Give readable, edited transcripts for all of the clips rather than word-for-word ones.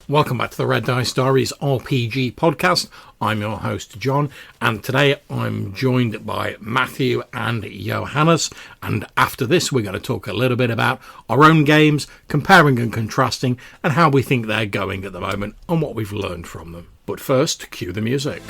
Welcome back to the Red Dice Diaries RPG podcast. I'm your host, John, and today I'm joined by Matthew and Johannes. And after this, we're going to talk a little bit about our own games, comparing and contrasting, and how we think they're going at the moment and what we've learned from them. But first, cue the music.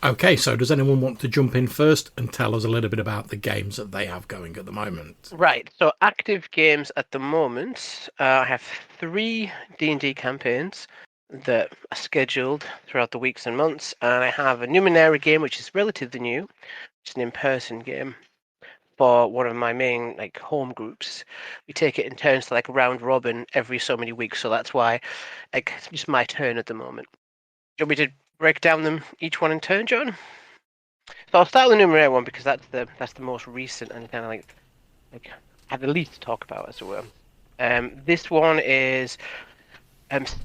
Okay, so does anyone want to jump in first and tell us a little bit about the games that they have going at the moment? Right, so active games at the moment, I have 3 D&D campaigns that are scheduled throughout the weeks and months, and I have a Numenera game, which is relatively new, which is an in-person game for one of my main home groups. We take it in turns to round robin every so many weeks, so that's why it's just my turn at the moment. Do you want me to break down them each one in turn, John? So I'll start with the Numenera one because that's the most recent and kind of have the least to talk about, as it were. This one is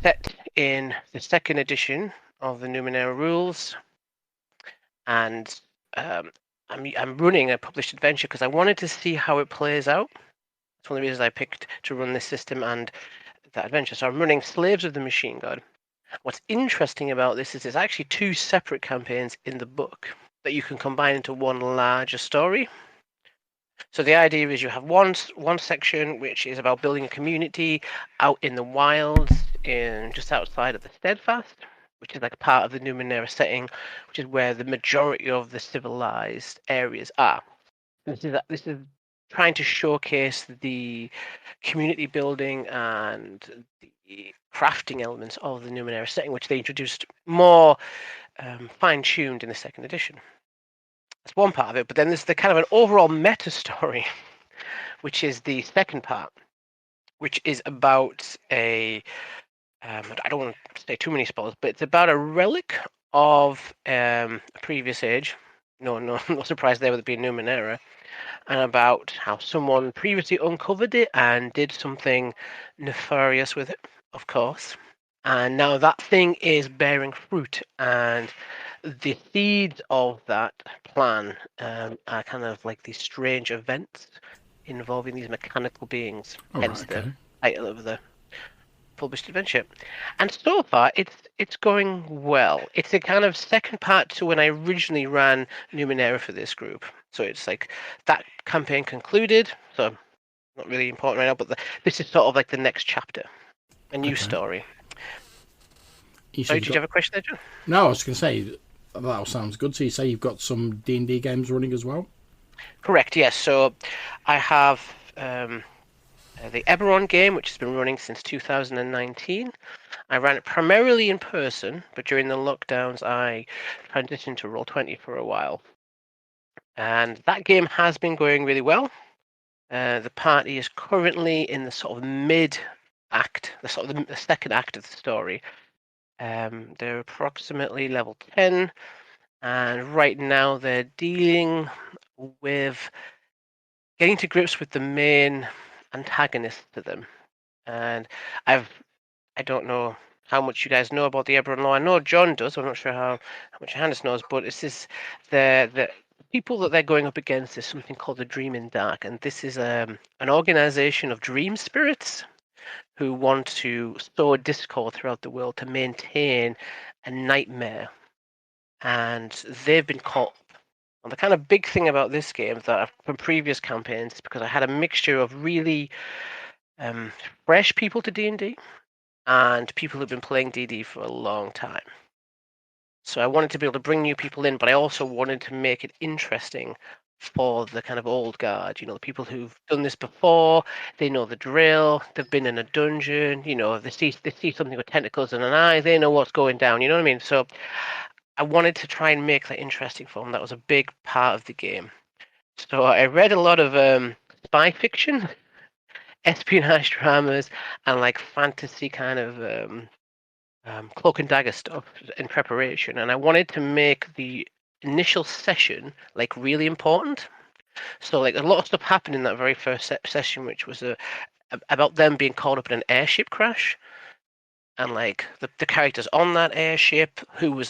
set in the second edition of the Numenera rules, and I'm running a published adventure because I wanted to see how it plays out. That's one of the reasons I picked to run this system and that adventure. So I'm running Slaves of the Machine God. What's interesting about this is there's actually 2 separate campaigns in the book that you can combine into one larger story. So the idea is you have one section which is about building a community out in the wilds, just outside of the Steadfast, which is like a part of the Numenera setting, which is where the majority of the civilized areas are. This is trying to showcase the community building and the crafting elements of the Numenera setting, which they introduced more fine-tuned in the second edition. That's one part of it, but then there's the kind of an overall meta story, which is the second part, which is about I don't want to say too many spoilers, but it's about a relic of a previous age. No surprise there with it being Numenera, and about how someone previously uncovered it and did something nefarious with it, of course. And now that thing is bearing fruit, and the seeds of that plan are kind of like these strange events involving these mechanical beings. Hence the title of the published adventure. And so far, it's going well. It's a kind of second part to when I originally ran Numenera for this group. So it's like that campaign concluded. So not really important right now, but this is sort of like the next chapter, a new story. Did you have a question there, John? No, I was going to say, that all sounds good. So you say you've got some D&D games running as well? Correct, yes. So I have the Eberron game, which has been running since 2019. I ran it primarily in person, but during the lockdowns, I transitioned to Roll20 for a while. And that game has been going really well. The party is currently in the sort of mid-act, the second act of the story. They're approximately level 10, and right now they're dealing with getting to grips with the main antagonist to them. And I don't know how much you guys know about the Eberron law. I know John does. I'm not sure how much Johannes knows, but it's this the people that they're going up against is something called the Dream in Dark, and this is an organization of dream spirits who want to sow discord throughout the world to maintain a nightmare. And they've been caught up. And the kind of big thing about this game that from previous campaigns, because I had a mixture of really fresh people to D&D and people who've been playing D&D for a long time. So I wanted to be able to bring new people in, but I also wanted to make it interesting for the kind of old guard, the people who've done this before. They know the drill. They've been in a dungeon. They see something with tentacles and an eye. They know what's going down. You know what I mean? So I wanted to try and make that interesting for them. That was a big part of the game. So I read a lot of spy fiction, espionage dramas, and fantasy kind of cloak and dagger stuff in preparation. And I wanted to make the initial session really important. So a lot of stuff happened in that very first session, which was about them being caught up in an airship crash, and the characters on that airship, who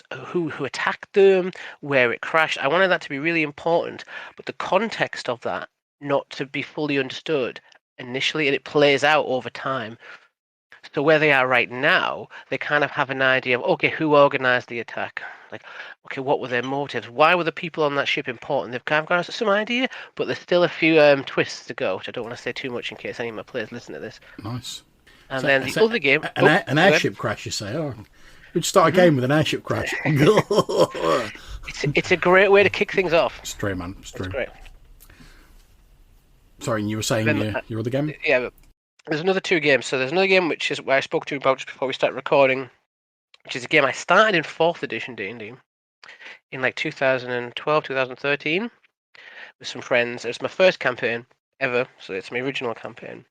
attacked them, where it crashed. I wanted that to be really important, but the context of that not to be fully understood initially, and it plays out over time. So where they are right now, they kind of have an idea of, okay, who organized the attack? Like, okay, what were their motives? Why were the people on that ship important? They've kind of got some idea, but there's still a few twists to go, which I don't want to say too much in case any of my players listen to this. Nice. And then the other game... An airship crash, you say? Oh, we'd start a game with an airship crash. It's a great way to kick things off. It's true, man. It's true. It's great. Sorry, and you were saying your other game? Yeah, but there's another two games. So there's another game which is where I spoke to you about just before we started recording, which is a game I started in 4th edition D&D in like 2012, 2013 with some friends. It was my first campaign ever, so it's my original campaign.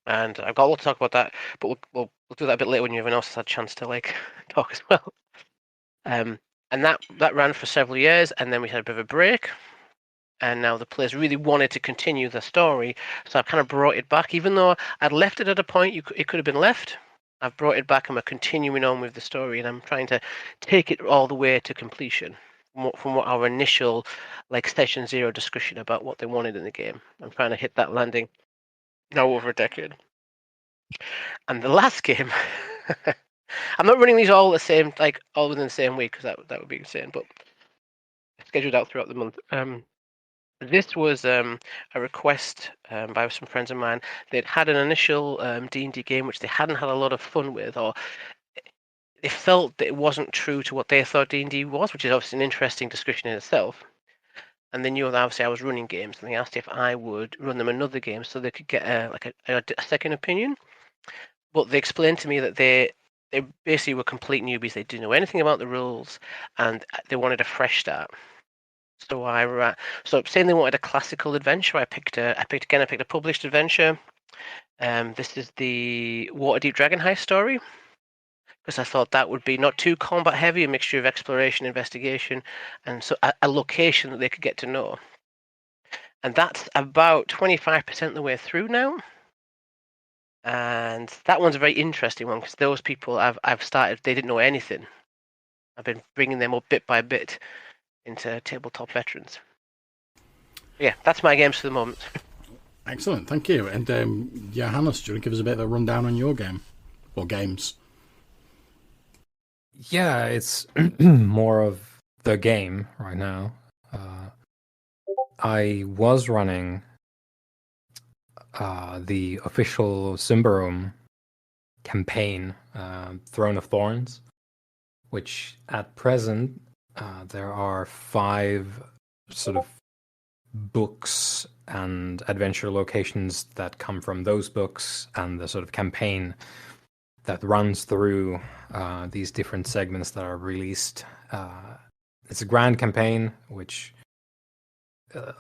And I've got a lot to talk about that, but we'll do that a bit later when everyone else has had a chance to like talk as well. And that ran for several years, and then we had a bit of a break. And now the players really wanted to continue the story, so I've kind of brought it back. Even though I'd left it at a point it could have been left, I've brought it back and we're continuing on with the story, and I'm trying to take it all the way to completion from what our initial like session 0 discussion about what they wanted in the game. I'm trying to hit that landing now over a decade. And the last game, I'm not running these all the same, like all within the same week, because that would be insane, but scheduled out throughout the month. This was a request by some friends of mine. They'd had an initial D&D game which they hadn't had a lot of fun with, or they felt that it wasn't true to what they thought D&D was, which is obviously an interesting discussion in itself. And they knew that obviously I was running games, and they asked if I would run them another game so they could get a second opinion. But they explained to me that they basically were complete newbies. They didn't know anything about the rules, and they wanted a fresh start. So saying they wanted a classical adventure, I picked a published adventure. This is the Waterdeep Dragon Heist story, because I thought that would be not too combat heavy, a mixture of exploration, investigation, and so a location that they could get to know. And that's about 25% of the way through now. And that one's a very interesting one, because those people I've started, they didn't know anything. I've been bringing them up bit by bit into tabletop veterans. Yeah, that's my games for the moment. Excellent, thank you. And Johannes, do you want to give us a bit of a rundown on your game or games? Yeah, it's more of the game right now. I was running the official Symbaroum campaign, Throne of Thorns, which at present there are 5 sort of books and adventure locations that come from those books, and the sort of campaign that runs through these different segments that are released. It's a grand campaign, which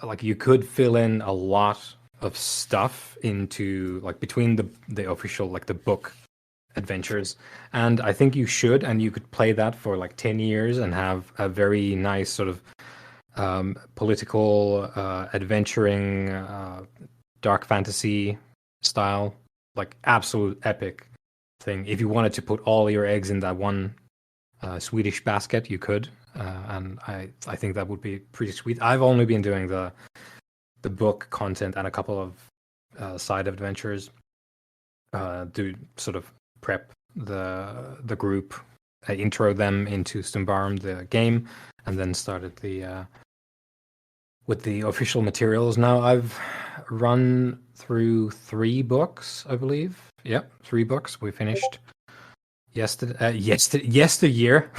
like you could fill in a lot of stuff into like between the official like the book adventures, and I think you should, and you could play that for like 10 years and have a very nice sort of political adventuring dark fantasy style, like absolute epic thing. If you wanted to put all your eggs in that one Swedish basket, you could, and I think that would be pretty sweet. I've only been doing the book content and a couple of side adventures to sort of prep the group, intro them into Symbaroum, the game, and then started with the official materials. Now I've run through 3 books, I believe. Yep, 3 books. We finished yesteryear.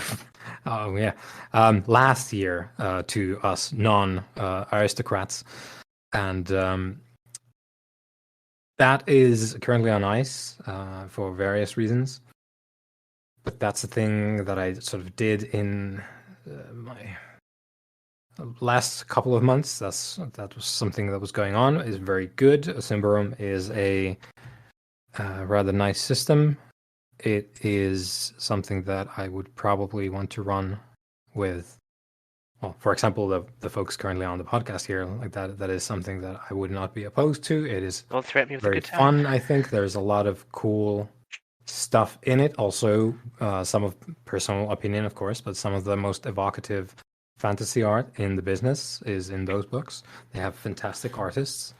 Oh yeah, last year to us non-aristocrats, and that is currently on ice for various reasons. But that's the thing that I sort of did in my last couple of months. That was something that was going on. It's very good. Symbaroum is a rather nice system. It is something that I would probably want to run with, well, for example, the folks currently on the podcast here. Like that is something that I would not be opposed to. It is very fun. I think there's a lot of cool stuff in it. Also, some of personal opinion, of course, but some of the most evocative fantasy art in the business is in those books. They have fantastic artists.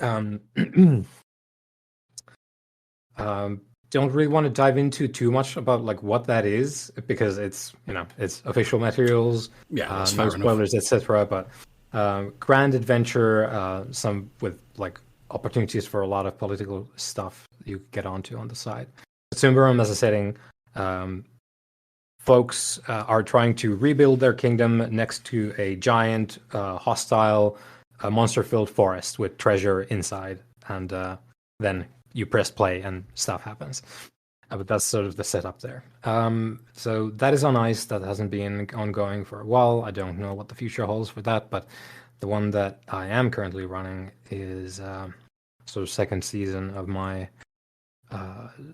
Um, don't really want to dive into too much about like what that is because it's it's official materials. Yeah, that's No fair spoilers, etc. But grand adventure, some with like opportunities for a lot of political stuff you get onto on the side. Symbaroum as a setting, folks are trying to rebuild their kingdom next to a giant, hostile, monster-filled forest with treasure inside, and then you press play and stuff happens. But that's sort of the setup there. So that is on ice. That hasn't been ongoing for a while. I don't know what the future holds for that, but the one that I am currently running is sort of second season of my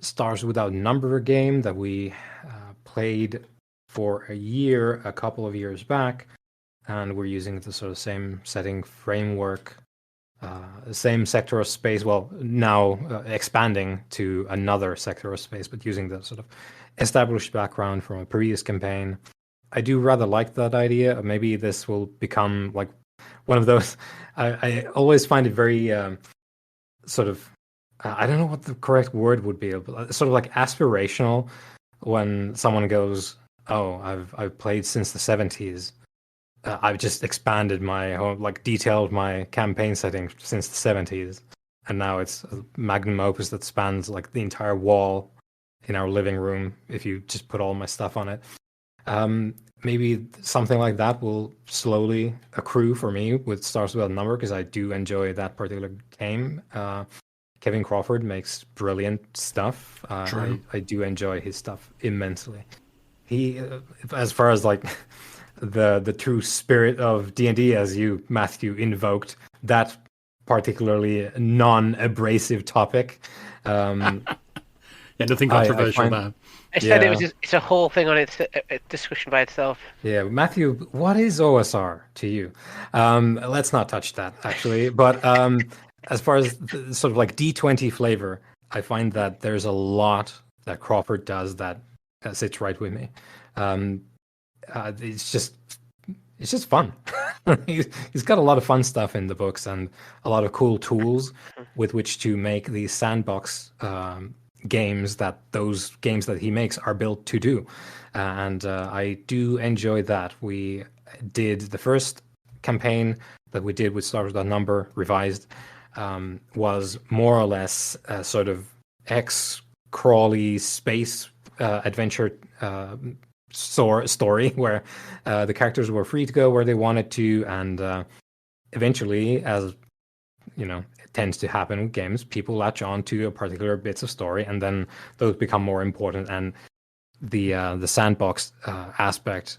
Stars Without Number game that we played for a year, a couple of years back, and we're using the sort of same setting framework, same sector of space. Well, now expanding to another sector of space, but using the sort of established background from a previous campaign. I do rather like that idea. Maybe this will become like one of those. I always find it very sort of. I don't know what the correct word would be, but sort of like aspirational when someone goes, "Oh, I've played since the 70s. I've just expanded my detailed my campaign setting since the 70s, and now it's a magnum opus that spans like the entire wall in our living room if you just put all my stuff on it." Maybe something like that will slowly accrue for me with Stars Without Number because I do enjoy that particular game. Kevin Crawford makes brilliant stuff. I do enjoy his stuff immensely. He, as far as like the true spirit of D&D, as you, Matthew, invoked, that particularly non-abrasive topic. Yeah, nothing controversial there. I said it's a whole thing on its discussion by itself. Yeah, Matthew, what is OSR to you? Let's not touch that, actually. But as far as sort of like D20 flavor, I find that there's a lot that Crawford does that sits right with me. It's just fun. He's got a lot of fun stuff in the books and a lot of cool tools with which to make these sandbox games that those games that he makes are built to do. And I do enjoy that. We did the first campaign that we did with Stars Without Number revised was more or less a sort of crawly space adventure story where the characters were free to go where they wanted to, and eventually, as you know, it tends to happen with games, people latch on to a particular bits of story, and then those become more important, and the sandbox aspect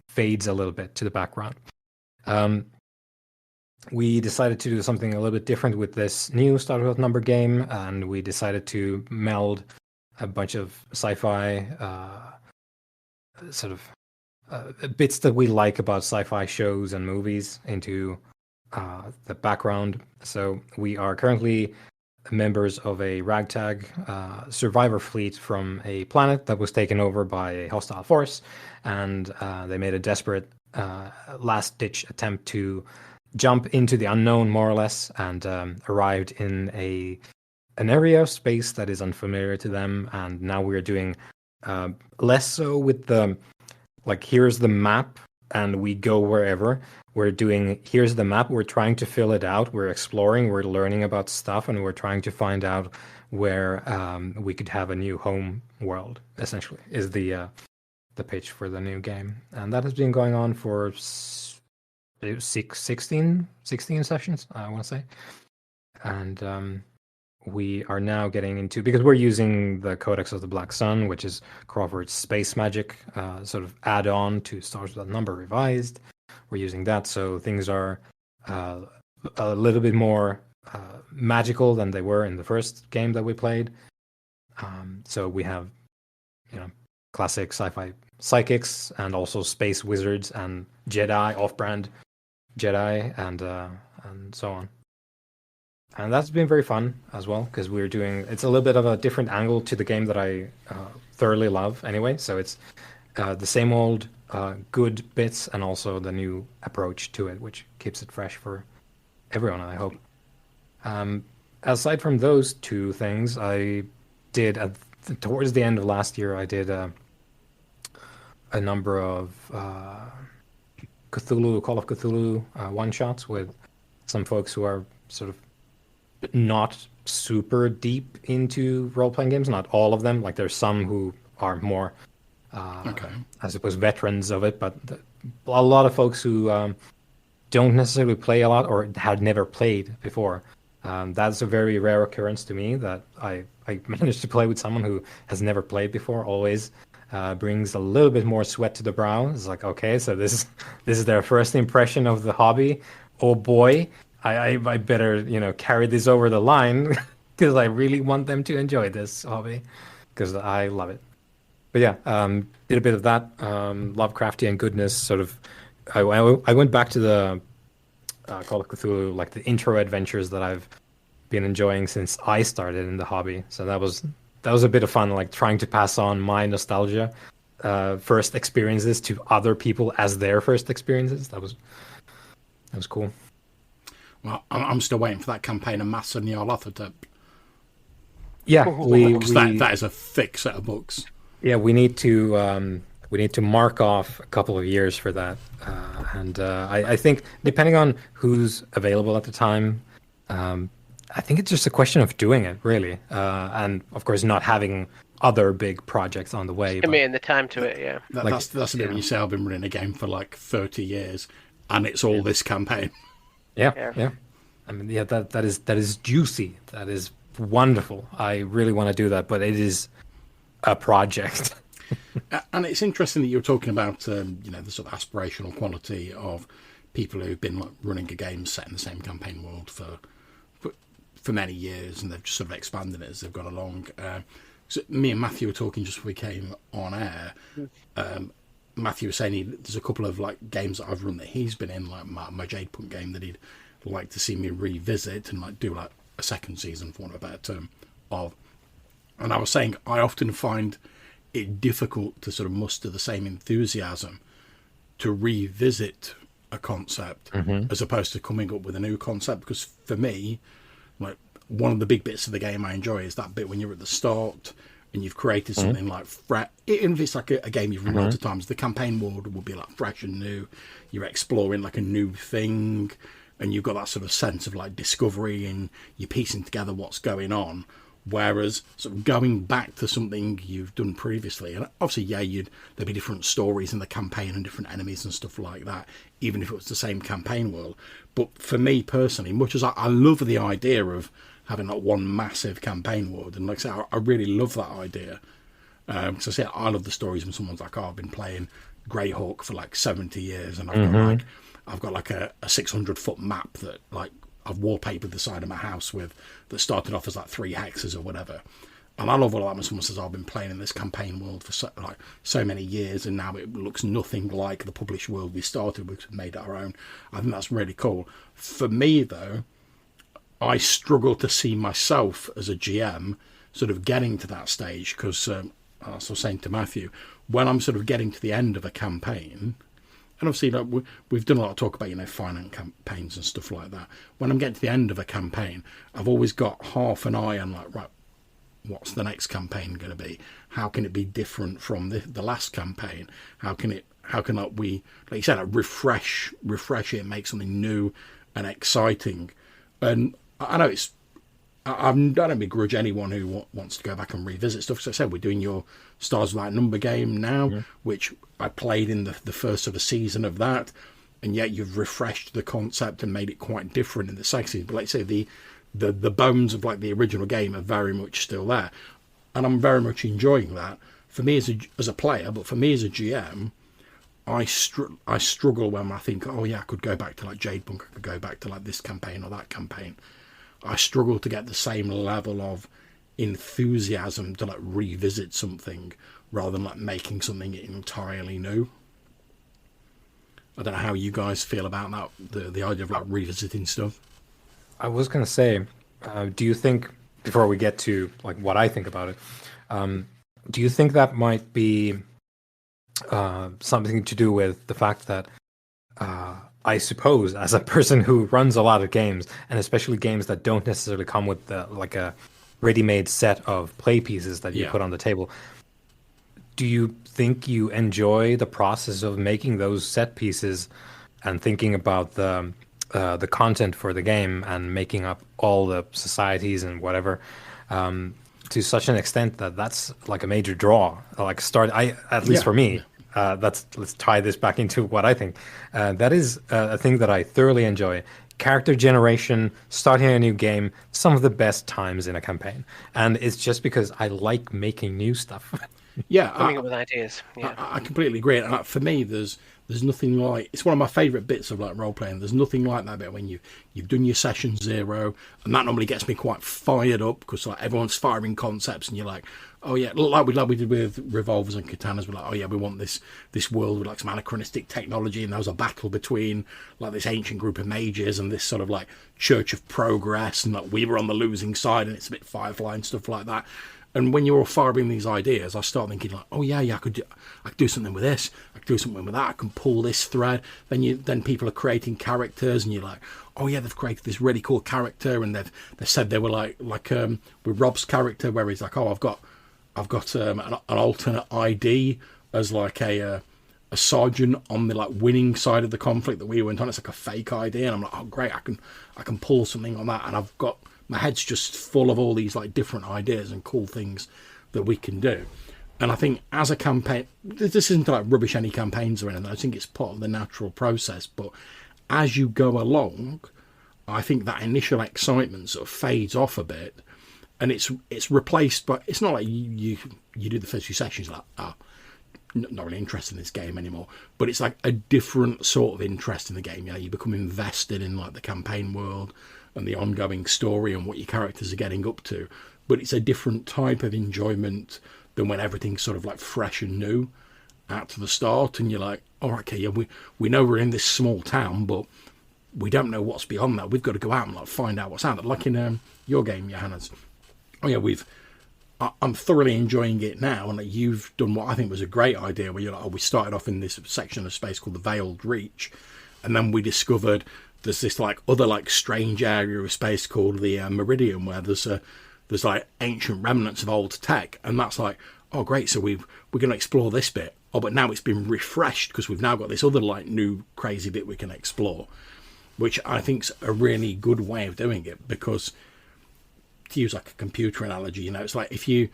fades a little bit to the background. We decided to do something a little bit different with this new Stars Without Number game, and we decided to meld a bunch of sci-fi sort of bits that we like about sci-fi shows and movies into the background. So we are currently members of a ragtag survivor fleet from a planet that was taken over by a hostile force, and they made a desperate last-ditch attempt to jump into the unknown, more or less, and arrived in an area of space that is unfamiliar to them. And now we're doing less so with the here's the map and we go wherever. We're doing here's the map, we're trying to fill it out, we're exploring, we're learning about stuff, and we're trying to find out where we could have a new home world, essentially, is the pitch for the new game. And that has been going on for 16 sessions, I want to say. And we are now getting into, because we're using the Codex of the Black Sun, which is Crawford's space magic sort of add-on to Stars Without Number revised. We're using that, so things are a little bit more magical than they were in the first game that we played. So we have, classic sci-fi psychics and also space wizards and Jedi, off-brand Jedi, and so on. And that's been very fun as well, because it's a little bit of a different angle to the game that I thoroughly love anyway. So it's the same old good bits and also the new approach to it, which keeps it fresh for everyone, I hope. Aside from those two things, I did towards the end of last year, I did a number of Call of Cthulhu one-shots with some folks who are sort of not super deep into role-playing games. Not all of them. Like there's some who are more, I suppose, veterans of it, but a lot of folks who don't necessarily play a lot or had never played before. That's a very rare occurrence to me that I managed to play with someone who has never played before. Always brings a little bit more sweat to the brow. It's like, okay, so this is their first impression of the hobby. Oh boy, I better carry this over the line because I really want them to enjoy this hobby because I love it. But yeah, did a bit of that Lovecraftian goodness. Sort of, I went back to the Call of Cthulhu, like the intro adventures that I've been enjoying since I started in the hobby. So that was a bit of fun, like trying to pass on my nostalgia, first experiences to other people as their first experiences. That was cool. Well, I'm still waiting for that campaign of Mass and Nyarlathotep. Yeah, that is a thick set of books. Yeah, we need to mark off a couple of years for that, and I think depending on who's available at the time, I think it's just a question of doing it really, and of course not having other big projects on the way. Committing the time to it, yeah. That's the bit when you say I've been running a game for like 30 years, and it's all this campaign. Yeah. I mean, yeah, that is juicy. That is wonderful. I really want to do that, but it is a project. And it's interesting that you're talking about, the sort of aspirational quality of people who've been like running a game set in the same campaign world for many years, and they've just sort of expanded it as they've gone along. So me and Matthew were talking just before we came on air. Matthew was saying there's a couple of like games that I've run that he's been in, like my Jade Punk game, that he'd like to see me revisit and like do like a second season, for want of a better term, of. And I was saying I often find it difficult to sort of muster the same enthusiasm to revisit a concept as opposed to coming up with a new concept, because for me, like, one of the big bits of the game I enjoy is that bit when you're at the start and you've created something like even if it's like a game you've run lots of times, the campaign world will be like fresh and new. You're exploring like a new thing, and you've got that sort of sense of like discovery, and you're piecing together what's going on. Whereas sort of going back to something you've done previously, and obviously, there'd be different stories in the campaign and different enemies and stuff like that, even if it was the same campaign world. But for me personally, much as I love the idea of having like one massive campaign world, and like I say, I really love that idea. So I say I love the stories when someone's like, "Oh, I've been playing Greyhawk for like 70 years, and I've got like a 600-foot map that like I've wallpapered the side of my house with, that started off as like 3 hexes or whatever." And I love all that when someone says, "I've been playing in this campaign world for so many years, and now it looks nothing like the published world we started with, made it our own." I think that's really cool. For me, though, I struggle to see myself as a GM sort of getting to that stage, because I was saying to Matthew, when I'm sort of getting to the end of a campaign, and obviously like, we've done a lot of talk about finance campaigns and stuff like that. When I'm getting to the end of a campaign, I've always got half an eye on like, right, what's the next campaign going to be? How can it be different from the last campaign? How can we, like you said, refresh it and make something new and exciting? And I know I don't begrudge anyone who wants to go back and revisit stuff. So I said, we're doing your Stars Without Number game now, which I played in the first sort of season of that, and yet you've refreshed the concept and made it quite different in the second season. But like I say, the bones of like the original game are very much still there, and I'm very much enjoying that. For me as a player, but for me as a GM, I struggle when I think, oh yeah, I could go back to like Jade Punk, I could go back to like this campaign or that campaign. I struggle to get the same level of enthusiasm to like revisit something rather than like making something entirely new. I don't know how you guys feel about that, the idea of like revisiting stuff. I was going to say, do you think, before we get to like what I think about it, do you think that might be something to do with the fact that I suppose, as a person who runs a lot of games, and especially games that don't necessarily come with like a ready-made set of play pieces that you put on the table, do you think you enjoy the process of making those set pieces and thinking about the content for the game and making up all the societies and whatever, to such an extent that that's like a major draw? Like at least for me, let's tie this back into what I think. That is a thing that I thoroughly enjoy. Character generation, starting a new game, some of the best times in a campaign. And it's just because I like making new stuff. Yeah, coming up with ideas. Yeah, I completely agree. And for me, there's nothing like, it's one of my favourite bits of like role playing. There's nothing like that bit when you've done your session 0, and that normally gets me quite fired up because like everyone's firing concepts, and you're like, oh yeah, like we did with revolvers and katanas. We're like, oh yeah, we want this world with like some anachronistic technology, and there was a battle between like this ancient group of mages and this sort of like Church of Progress, and like we were on the losing side, and it's a bit Firefly and stuff like that. And when you're all firing these ideas, I start thinking like, oh yeah, I could do something with this. I could do something with that. I can pull this thread. Then people are creating characters, and you're like, oh yeah, they've created this really cool character, and they said they were like with Rob's character, where he's like, oh, I've got an alternate ID as like a sergeant on the like winning side of the conflict that we went on. It's like a fake ID, and I'm like, oh great, I can pull something on that, and I've got. My head's just full of all these like different ideas and cool things that we can do. And I think as a campaign, this isn't like rubbish any campaigns or anything. I think it's part of the natural process. But as you go along, I think that initial excitement sort of fades off a bit, and it's replaced by. It's not like you do the first few sessions like, not really interested in this game anymore. But it's like a different sort of interest in the game. You become invested in like the campaign world and the ongoing story and what your characters are getting up to. But it's a different type of enjoyment than when everything's sort of like fresh and new out to the start, and you're like, oh, okay, yeah, we know we're in this small town, but we don't know what's beyond that. We've got to go out and like find out what's out there. Like in your game, Johannes. Oh yeah, I'm thoroughly enjoying it now, and like, you've done what I think was a great idea, where you're like, oh, we started off in this section of space called the Veiled Reach, and then we discovered there's this like other like strange area of space called the Meridian, where there's like ancient remnants of old tech, and that's like, oh great, so we're going to explore this bit. Oh, but now it's been refreshed because we've now got this other like new crazy bit we can explore, which I think's a really good way of doing it. Because to use like a computer analogy, it's like if you're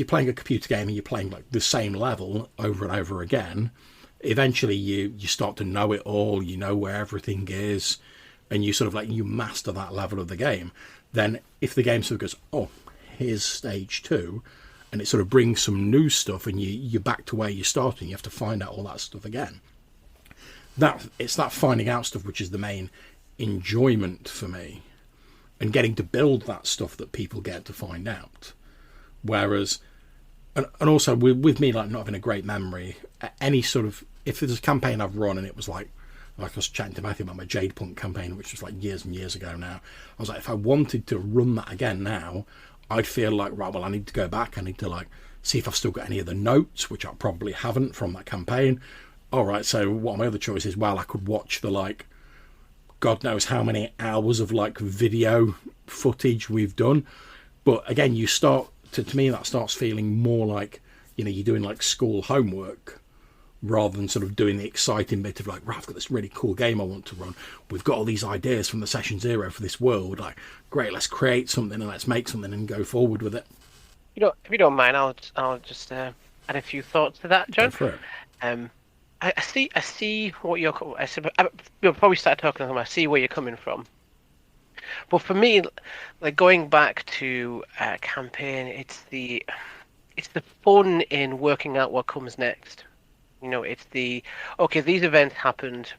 playing a computer game and you're playing like the same level over and over again, eventually you start to know it all. You know where everything is, and you sort of like you master that level of the game. Then if the game sort of goes, oh, here's stage 2, and it sort of brings some new stuff, and you're back to where you started, and you have to find out all that stuff again. It's that finding out stuff which is the main enjoyment for me, and getting to build that stuff that people get to find out. Whereas, and also with me like not having a great memory, any sort of, if there's a campaign I've run and it was like I was chatting to Matthew about my Jade Punk campaign, which was like years and years ago now. I was like, if I wanted to run that again now, I'd feel like, right, well, I need to go back. I need to like see if I've still got any of the notes, which I probably haven't from that campaign. All right, so what are my other choices? Well, I could watch the like, God knows how many hours of like video footage we've done. But again, you start to me that starts feeling more like, you're doing like school homework, rather than sort of doing the exciting bit of like, right, I've got this really cool game I want to run. We've got all these ideas from the session 0 for this world. Like, great, let's create something and let's make something and go forward with it. If you don't mind, I'll just add a few thoughts to that, John. Go for it. I see what you'll probably start talking about. I see where you're coming from. But for me, like going back to campaign, it's the fun in working out what comes next. It's okay, these events happened,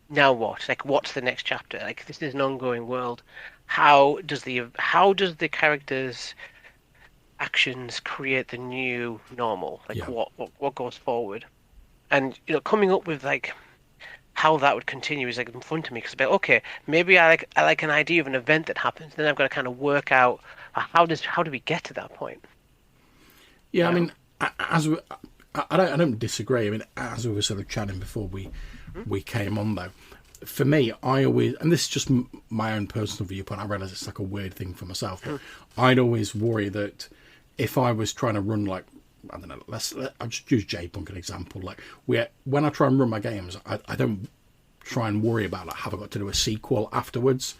now what? Like, what's the next chapter? Like, this is an ongoing world. How does the characters' actions create the new normal? Like, what goes forward? And coming up with like how that would continue is like fun to me, because okay, maybe I like an idea of an event that happens, then I've got to kind of work out how do we get to that point. Yeah, I mean, as I don't disagree. I mean, as we were sort of chatting before we came on, though, for me, I always, and this is just my own personal viewpoint, I realise it's like a weird thing for myself, but I'd always worry that if I was trying to run, like, I don't know, I'll just use J-Punk an example, like, when I try and run my games, I don't try and worry about, like, have I got to do a sequel afterwards?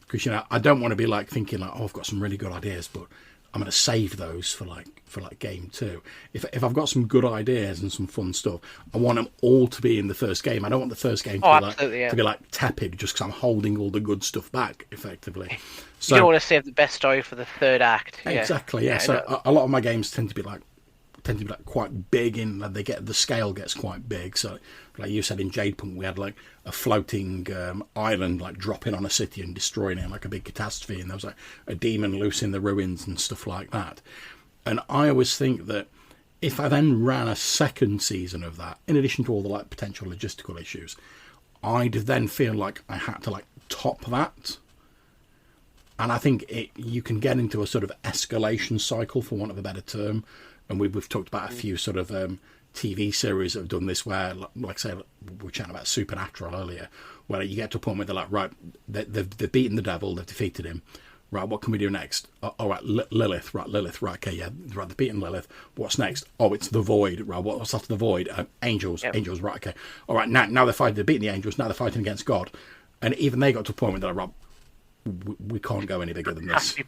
Because, you know, I don't want to be, like, thinking, like, oh, I've got some really good ideas, but I'm going to save those for game 2. If I've got some good ideas and some fun stuff, I want them all to be in the first game. I don't want the first game to be like tepid just because I'm holding all the good stuff back, effectively. So you don't want to save the best story for the third act. Exactly. Yeah. So a lot of my games tend to be like quite big in that the scale gets quite big. So like you said in Jadepunk, we had like a floating island like dropping on a city and destroying it, like a big catastrophe, and there was like a demon loose in the ruins and stuff like that. And I always think that if I then ran a second season of that, in addition to all the like potential logistical issues, I'd then feel like I had to like top that. And I think you can get into a sort of escalation cycle, for want of a better term. And we've talked about a few sort of TV series that have done this where, like say, we were chatting about Supernatural earlier, where you get to a point where they're like, right, they've beaten the devil, they've defeated him. Right, what can we do next? All right, Lilith, right, okay, yeah, right, they've beaten Lilith. What's next? Oh, it's the Void, right, what's after the Void? Angels, Angels, right, okay. All right, now they're beating the angels, now they're fighting against God. And even they got to a point where they're like, right, we can't go any bigger than this. It has to be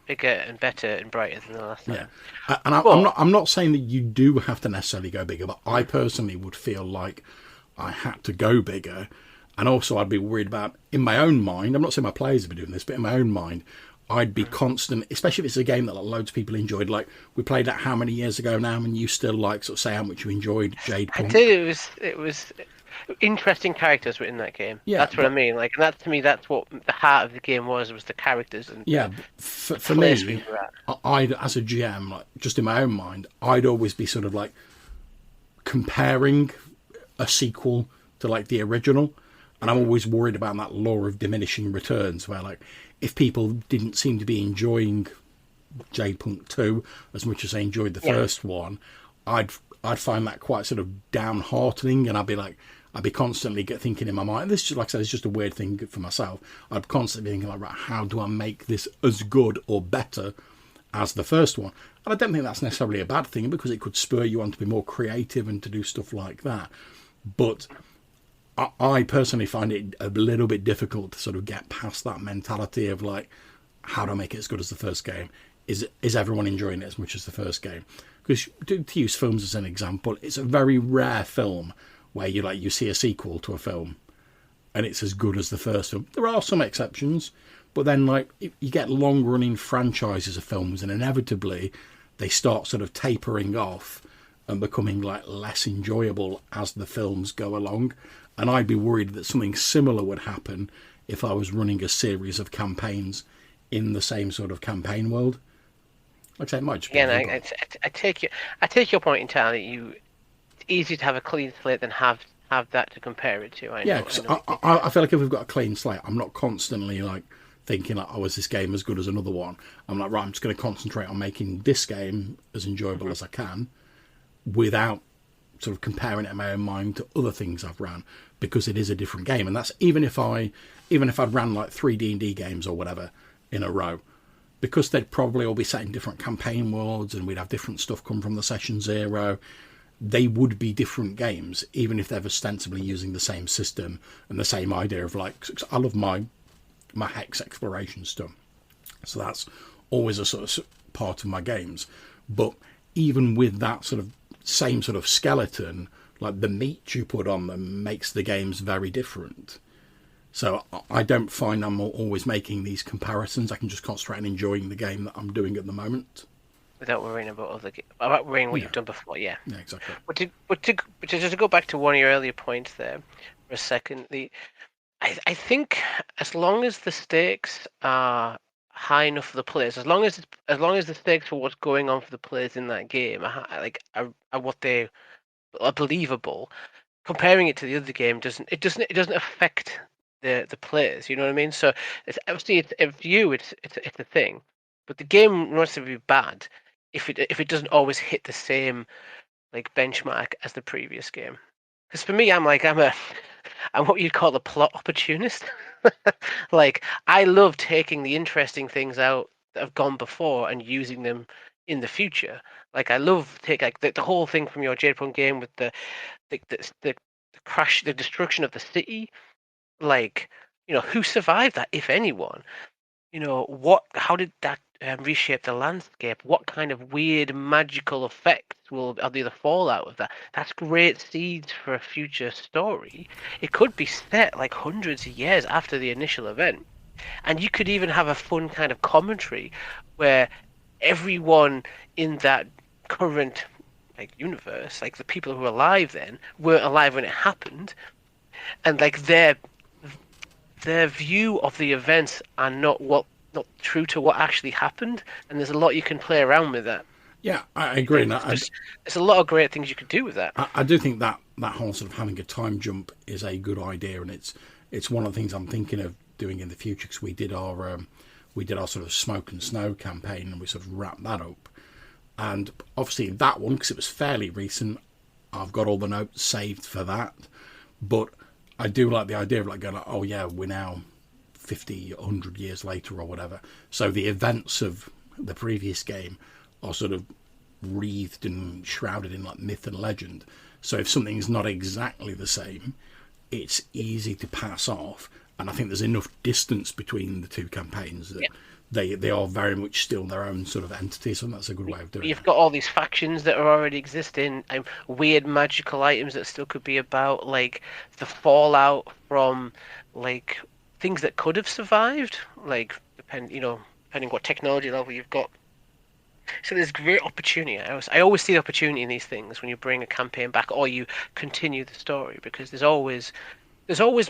bigger and better and brighter than the last time. Yeah, and I'm not saying that you do have to necessarily go bigger, but I personally would feel like I had to go bigger, and also I'd be worried about, in my own mind, I'm not saying my players would be doing this, but in my own mind, I'd be constant, especially if it's a game that like, loads of people enjoyed. Like we played that how many years ago now, and you still like sort of say how much you enjoyed Jadepunk. I did. It was interesting characters were in that game. Yeah, that's what I mean. Like, and that to me, that's what the heart of the game was the characters. And for me, I'd as a GM, like just in my own mind, I'd always be sort of like comparing a sequel to like the original, and I'm always worried about that law of diminishing returns, where like if people didn't seem to be enjoying Jadepunk 2 as much as they enjoyed the first one, I'd find that quite sort of downheartening, and I'd be constantly thinking in my mind, this is like I said, it's just a weird thing for myself. I'd constantly be thinking like, right, how do I make this as good or better as the first one? And I don't think that's necessarily a bad thing, because it could spur you on to be more creative and to do stuff like that. But I personally find it a little bit difficult to sort of get past that mentality of like, how do I make it as good as the first game? Is everyone enjoying it as much as the first game? Because to use films as an example, it's a very rare film where you see a sequel to a film and it's as good as the first film. There are some exceptions, but then like you get long running franchises of films, and inevitably they start sort of tapering off and becoming like less enjoyable as the films go along. And I'd be worried that something similar would happen if I was running a series of campaigns in the same sort of campaign world. Like I say, it might just be I take your point entirely. It's easier to have a clean slate than have that to compare it to. I feel like if we've got a clean slate, I'm not constantly like thinking like, oh, is this game as good as another one? I'm like, right, I'm just going to concentrate on making this game as enjoyable as I can, without sort of comparing it in my own mind to other things I've ran, because it is a different game. And that's even if I'd ran like 3 D&D games or whatever in a row, because they'd probably all be set in different campaign worlds and we'd have different stuff come from the session zero, they would be different games, even if they're ostensibly using the same system and the same idea of like, I love my hex exploration stuff, so that's always a sort of part of my games. But even with that sort of same sort of skeleton, like the meat you put on them makes the games very different. So I don't find I'm always making these comparisons. I can just concentrate on enjoying the game that I'm doing at the moment, without worrying about worrying what you've done before. Yeah, exactly. But to just to go back to one of your earlier points there for a second, I think as long as the stakes are high enough for the players, as long as the stakes for what's going on for the players in that game are what they are believable, comparing it to the other game doesn't affect the players. You know what I mean? So it's obviously it's a thing, but the game wants to be bad if it doesn't always hit the same like benchmark as the previous game. Because for me, I'm what you'd call a plot opportunist. Like, I love taking the interesting things out that have gone before and using them in the future. Like, I love like the whole thing from your Jade game with the crash, the destruction of the city. Like, who survived that, if anyone? How did that reshape the landscape? What kind of weird magical effects are the fallout of that? That's great seeds for a future story. It could be set like hundreds of years after the initial event, and you could even have a fun kind of commentary where everyone in that current like universe, like the people who are alive then, weren't alive when it happened, and like their view of the events are not true to what actually happened, and there's a lot you can play around with that. Yeah, I agree. There's a lot of great things you could do with that. I do think that whole sort of having a time jump is a good idea, and it's one of the things I'm thinking of doing in the future, because we did our sort of Smoke and Snow campaign, and we sort of wrapped that up. And obviously that one, because it was fairly recent, I've got all the notes saved for that. But I do like the idea of like going, oh yeah, we're now 50, 100 years later or whatever. So the events of the previous game are sort of wreathed and shrouded in like myth and legend. So if something's not exactly the same, it's easy to pass off. And I think there's enough distance between the two campaigns that they are very much still their own sort of entities, and that's a good way of doing it. You've got all these factions that are already existing, weird magical items that still could be about, like the fallout from like things that could have survived, like depending what technology level you've got. So there's great opportunity. I always see the opportunity in these things when you bring a campaign back or you continue the story, because there's always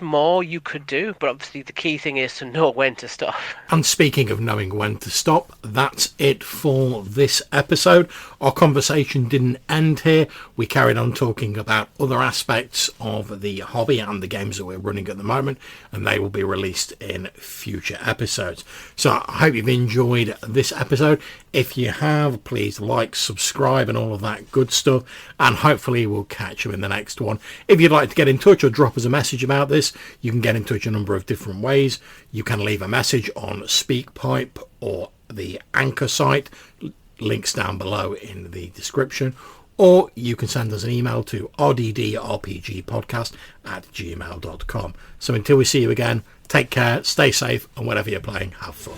more you could do, but obviously the key thing is to know when to stop. And speaking of knowing when to stop, that's it for this episode. Our conversation didn't end here. We carried on talking about other aspects of the hobby and the games that we're running at the moment, and they will be released in future episodes. So I hope you've enjoyed this episode. If you have, please like, subscribe, and all of that good stuff, and hopefully we'll catch you in the next one. If you'd like to get in touch or drop us a message about this, you can get in touch a number of different ways. You can leave a message on SpeakPipe or the Anchor site, links down below in the description, or you can send us an email to rddrpgpodcast@gmail.com. So until we see you again, take care, stay safe, and whatever you're playing, have fun.